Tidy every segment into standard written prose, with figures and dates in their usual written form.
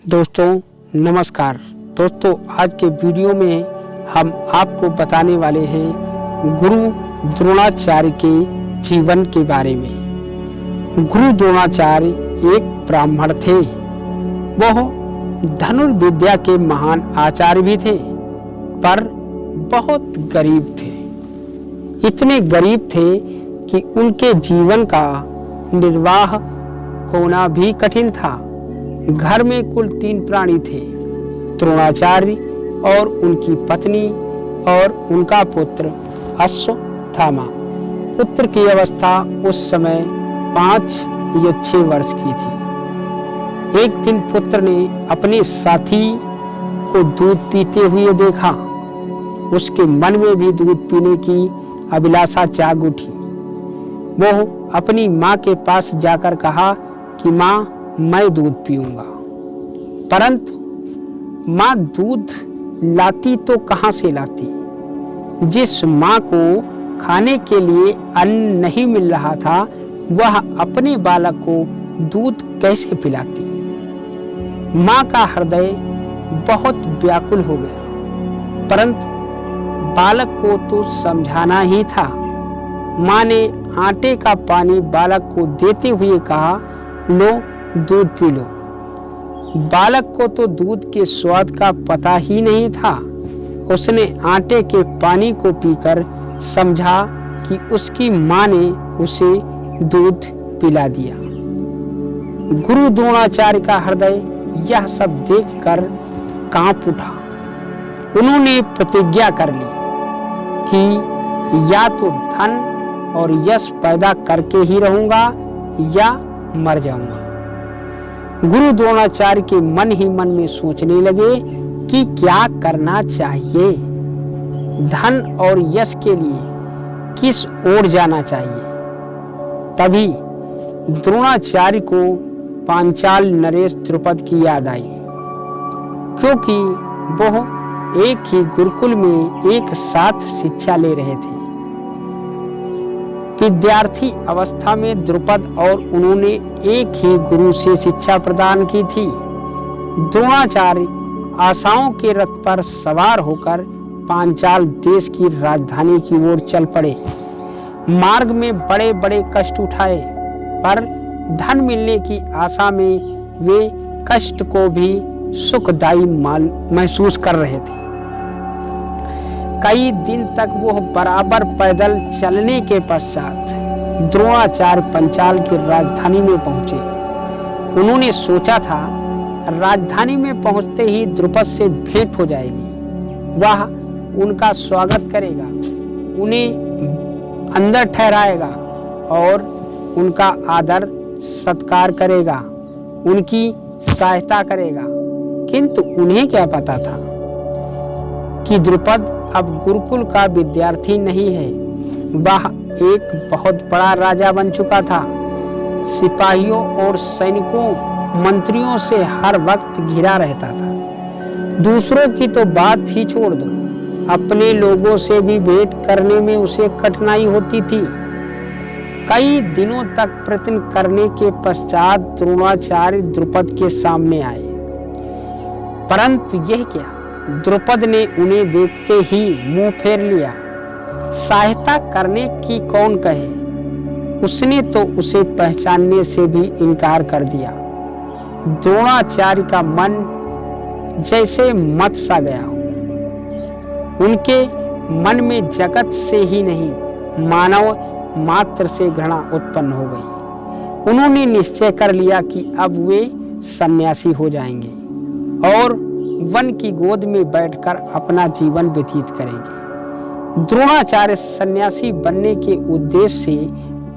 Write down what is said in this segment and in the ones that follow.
दोस्तों नमस्कार। दोस्तों आज के वीडियो में हम आपको बताने वाले हैं गुरु द्रोणाचार्य के जीवन के बारे में। गुरु द्रोणाचार्य एक ब्राह्मण थे। वह धनुर्विद्या के महान आचार्य भी थे, पर बहुत गरीब थे। इतने गरीब थे कि उनके जीवन का निर्वाह होना भी कठिन था। घर में कुल 3 प्राणी थे, द्रोणाचार्य और उनकी पत्नी और उनका पुत्र अश्वत्थामा। पुत्र की अवस्था उस समय 5 या 6 वर्ष की थी। एक दिन पुत्र ने अपने साथी को दूध पीते हुए देखा। उसके मन में भी दूध पीने की अभिलाषा जाग उठी। वो अपनी माँ के पास जाकर कहा कि माँ, मैं दूध पीऊंगा। परंतु माँ दूध लाती तो कहाँ से लाती? जिस माँ को खाने के लिए अन्न नहीं मिल रहा था, वह अपने बालक को दूध कैसे पिलाती? माँ का हृदय बहुत व्याकुल हो गया, परंतु बालक को तो समझाना ही था। माँ ने आटे का पानी बालक को देते हुए कहा, लो दूध पी लो। बालक को तो दूध के स्वाद का पता ही नहीं था। उसने आटे के पानी को पीकर समझा कि उसकी माँ ने उसे दूध पिला दिया। गुरु द्रोणाचार्य का हृदय यह सब देखकर कांप उठा। उन्होंने प्रतिज्ञा कर ली कि या तो धन और यश पैदा करके ही रहूंगा या मर जाऊंगा। गुरु द्रोणाचार्य के मन ही मन में सोचने लगे कि क्या करना चाहिए, धन और यश के लिए किस ओर जाना चाहिए। तभी द्रोणाचार्य को पांचाल नरेश द्रुपद की याद आई, क्योंकि वह एक ही गुरुकुल में एक साथ शिक्षा ले रहे थे। विद्यार्थी अवस्था में द्रुपद और उन्होंने एक ही गुरु से शिक्षा प्रदान की थी। द्रोणाचार्य आशाओं के रथ पर सवार होकर पांचाल देश की राजधानी की ओर चल पड़े। मार्ग में बड़े बड़े कष्ट उठाए, पर धन मिलने की आशा में वे कष्ट को भी सुखदायी महसूस कर रहे थे। कई दिन तक वह बराबर पैदल चलने के पश्चात द्रोणाचार्य पंचाल की राजधानी में पहुंचे। उन्होंने सोचा था राजधानी में पहुंचते ही द्रुपद से भेंट हो जाएगी। वह उनका स्वागत करेगा, उन्हें अंदर ठहराएगा और उनका आदर सत्कार करेगा, उनकी सहायता करेगा। किंतु उन्हें क्या पता था कि द्रुपद अब गुरुकुल का विद्यार्थी नहीं है, वह एक बहुत बड़ा राजा बन चुका था। सिपाहियों और सैनिकों, मंत्रियों से हर वक्त घिरा रहता था। दूसरों की तो बात ही छोड़ दो, अपने लोगों से भी भेंट करने में उसे कठिनाई होती थी। कई दिनों तक प्रयत्न करने के पश्चात द्रोणाचार्य द्रुपद के सामने आए, परंतु यह क्या, द्रुपद ने उन्हें देखते ही मुंह फेर लिया। सहायता करने की कौन कहे, उसने तो उसे पहचानने से भी इनकार कर दिया। द्रोणाचार्य का मन जैसे मत सा गया हो। उनके मन में जगत से ही नहीं, मानव मात्र से घृणा उत्पन्न हो गई। उन्होंने निश्चय कर लिया कि अब वे सन्यासी हो जाएंगे और वन की गोद में बैठकर अपना जीवन व्यतीत करेंगे। द्रोणाचार्य सन्यासी बनने के उद्देश्य से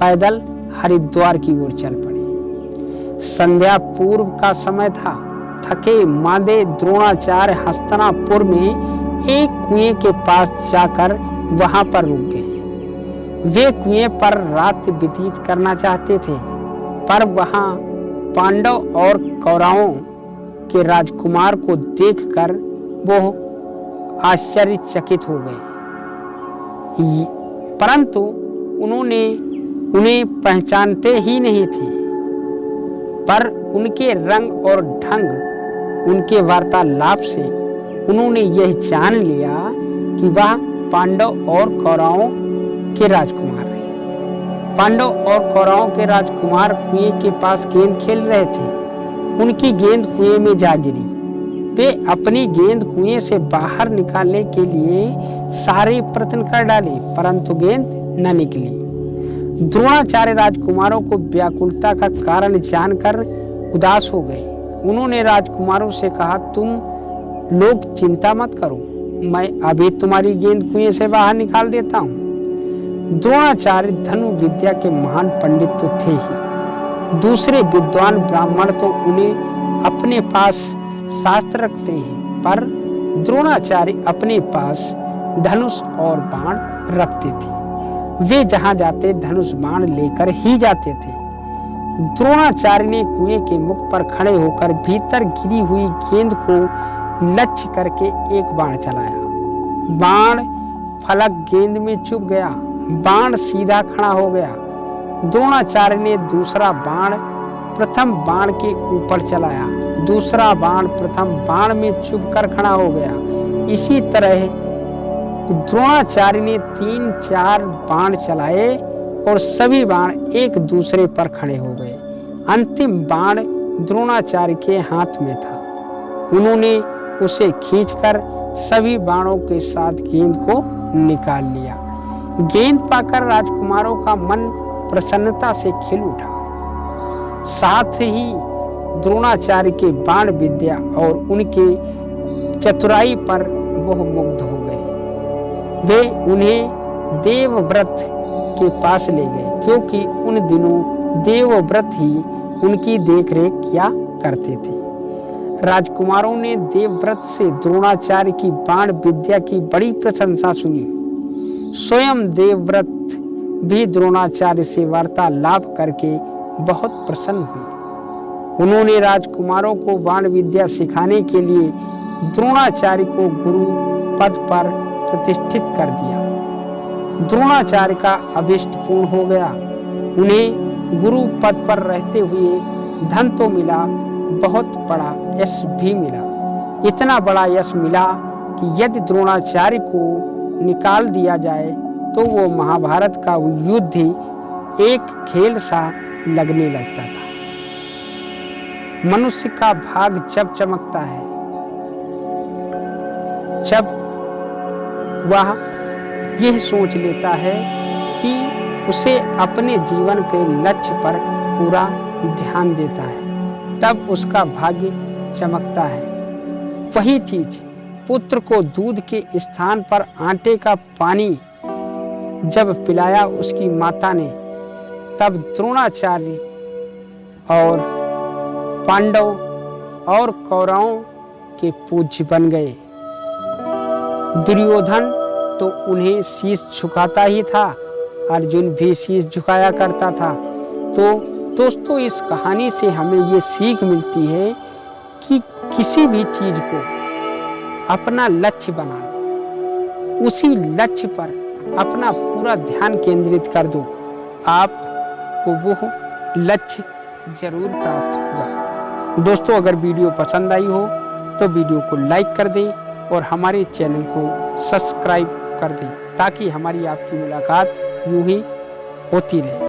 पैदल हरिद्वार की ओर चल पड़े। संध्या पूर्व का समय था। थके मांदे द्रोणाचार्य हस्तिनापुर में एक कुएं के पास जाकर वहां पर रुक गए। वे कुएं पर रात व्यतीत करना चाहते थे, पर वहां पांडव और कौरवों के राजकुमार को देखकर वो आश्चर्यचकित हो गए, परंतु उन्हें पहचानते ही नहीं थे। पर उनके रंग और ढंग उनके वार्तालाप से उन्होंने यह जान लिया कि वह पांडव और कौरवों के राजकुमार हैं। पांडव और कौरवों के राजकुमार कुएं के पास गेंद खेल रहे थे। उनकी गेंद कुएं में जा गिरी। वे अपनी गेंद कुएं से बाहर निकालने के लिए सारे प्रयत्न कर डाले, परंतु गेंद न निकली। द्रोणाचार्य राजकुमारों को व्याकुलता का कारण जानकर उदास हो गए। उन्होंने राजकुमारों से कहा, तुम लोग चिंता मत करो, मैं अभी तुम्हारी गेंद कुएं से बाहर निकाल देता हूँ। द्रोणाचार्य धनु विद्या के महान पंडित तो थे ही, दूसरे विद्वान ब्राह्मण तो उन्हें अपने पास शास्त्र रखते हैं, पर द्रोणाचार्य अपने पास धनुष और बाण रखते थे। वे जहां जाते धनुष बाण लेकर ही जाते थे। द्रोणाचार्य ने कुएं के मुख पर खड़े होकर भीतर गिरी हुई गेंद को लक्ष्य करके एक बाण चलाया। बाण फलक गेंद में चुभ गया। बाण सीधा खड़ा हो गया। द्रोणाचार्य ने दूसरा बाण प्रथम बाण के ऊपर चलाया। दूसरा बाण प्रथम बाण में चुभकर खड़ा हो गया। इसी तरह द्रोणाचार्य ने 3-4 बाण चलाए और सभी बाण एक दूसरे पर खड़े हो गए। अंतिम बाण द्रोणाचार्य के हाथ में था। उन्होंने उसे खींचकर सभी बाणों के साथ गेंद को निकाल लिया। गेंद पाकर राजकुमारों का मन प्रसन्नता से खिल उठा। साथ ही द्रोणाचार्य के बाण विद्या और उनके चतुराई पर वह मुग्ध हो गए। वे उन्हें देवव्रत के पास ले गए, क्योंकि उन दिनों देवव्रत ही उनकी देखरेख किया करते थे। राजकुमारों ने देवव्रत से द्रोणाचार्य की बाण विद्या की बड़ी प्रशंसा सुनी। स्वयं देवव्रत भी द्रोणाचार्य से वार्तालाप करके बहुत प्रसन्न हुए। उन्होंने राजकुमारों को बाण विद्या सिखाने के लिए द्रोणाचार्य को गुरु पद पर प्रतिष्ठित कर दिया। द्रोणाचार्य का अभिष्ट पूर्ण हो गया। उन्हें गुरु पद पर रहते हुए धन तो मिला, बहुत बड़ा यश भी मिला। इतना बड़ा यश मिला कि यदि द्रोणाचार्य को निकाल दिया जाए तो वो महाभारत का युद्ध ही एक खेल सा लगने लगता था। मनुष्य का भाग जब चमकता है, जब वह यह सोच लेता है कि उसे अपने जीवन के लक्ष्य पर पूरा ध्यान देता है, तब उसका भाग्य चमकता है। वही चीज पुत्र को दूध के स्थान पर आटे का पानी जब पिलाया उसकी माता ने, तब द्रोणाचार्य और पांडव और कौरवों के पूज्य बन गए। दुर्योधन तो उन्हें शीश झुकाता ही था, अर्जुन भी शीश झुकाया करता था। तो दोस्तों, इस कहानी से हमें ये सीख मिलती है कि किसी भी चीज को अपना लक्ष्य बनाना, उसी लक्ष्य पर अपना पूरा ध्यान केंद्रित कर दो, आपको वो लक्ष्य जरूर प्राप्त होगा। दोस्तों, अगर वीडियो पसंद आई हो तो वीडियो को लाइक कर दें और हमारे चैनल को सब्सक्राइब कर दें, ताकि हमारी आपकी मुलाकात यूं ही होती रहे।